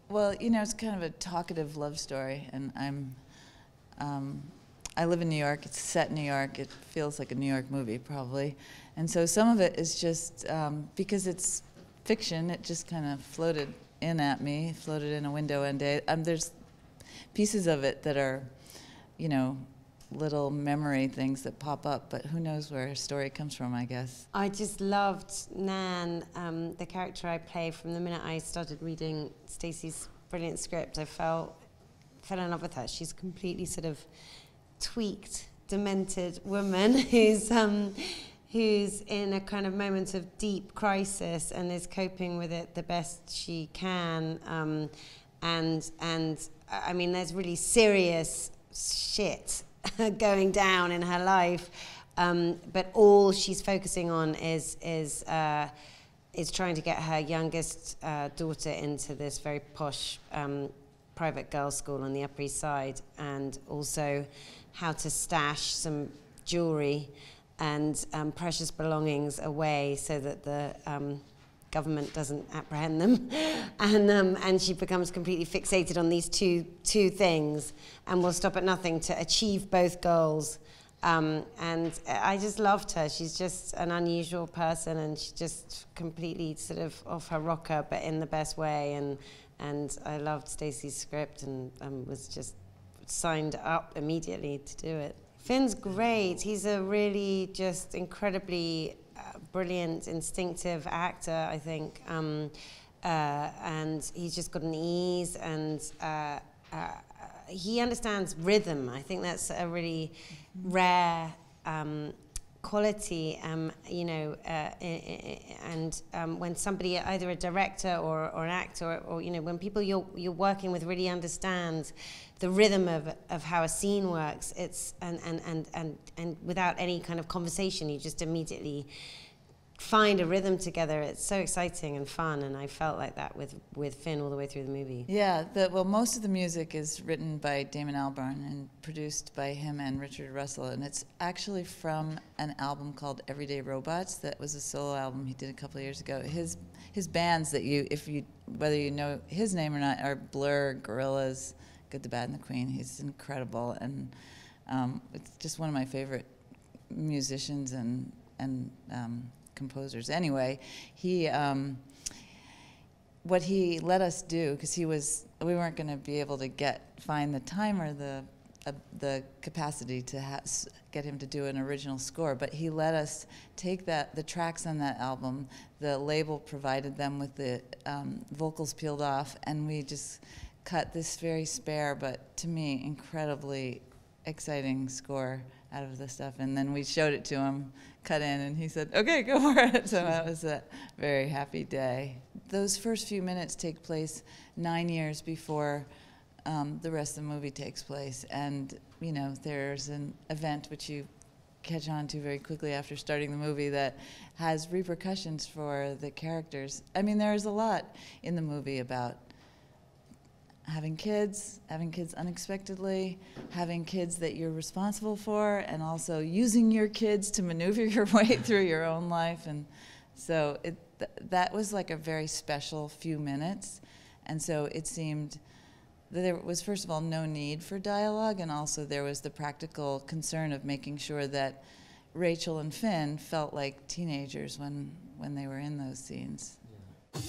Well, you know, it's kind of a talkative love story, and I live in New York. It's set in New York. It feels like a New York movie, probably. And so some of it is just, because it's fiction, it just kind of floated in at me, floated in a window one day. There's pieces of it that are, you know, little memory things that pop up, but who knows where a story comes from, I guess. I just loved Nan, the character I play. From the minute I started reading Stacey's brilliant script, I fell in love with her. She's completely sort of tweaked, demented woman who's in a kind of moment of deep crisis and is coping with it the best she can. And I mean, there's really serious shit going down in her life, but all she's focusing on is trying to get her youngest daughter into this very posh private girls' school on the Upper East Side, and also how to stash some jewelry and precious belongings away so that the government doesn't apprehend them. And she becomes completely fixated on these two things and will stop at nothing to achieve both goals. And I just loved her. She's just an unusual person, and she's just completely sort of off her rocker, but in the best way. And I loved Stacey's script and was just signed up immediately to do it. Finn's great. He's a really just incredibly brilliant, instinctive actor, I think. And he's just got an ease, and he understands rhythm. I think that's a really rare quality, you know, and when somebody, either a director or an actor, or you know, when people you're working with really understand the rhythm of how a scene works, it's and without any kind of conversation, you just immediately find a rhythm together. It's so exciting and fun, and I felt like that with Finn all the way through the movie. Yeah, well, most of the music is written by Damon Albarn and produced by him and Richard Russell, and it's actually from an album called Everyday Robots that was a solo album he did a couple of years ago. His bands that whether you know his name or not, are Blur, Gorillaz, Good, the Bad, and the Queen. He's incredible, and it's just one of my favorite musicians and composers. Anyway, what he let us do, because we weren't going to be able to find the time or the capacity to get him to do an original score, but he let us take the tracks on that album. The label provided them with the vocals peeled off, and we just cut this very spare, but to me incredibly exciting score out of the stuff, and then we showed it to him, cut in, and he said, okay, go for it. So that was a very happy day. Those first few minutes take place 9 years before the rest of the movie takes place, and you know, there's an event which you catch on to very quickly after starting the movie that has repercussions for the characters. I mean, there's a lot in the movie about having kids unexpectedly, having kids that you're responsible for, and also using your kids to maneuver your way through your own life. And so that was like a very special few minutes. And so it seemed that there was, first of all, no need for dialogue, and also there was the practical concern of making sure that Rachel and Finn felt like teenagers when they were in those scenes. Yeah.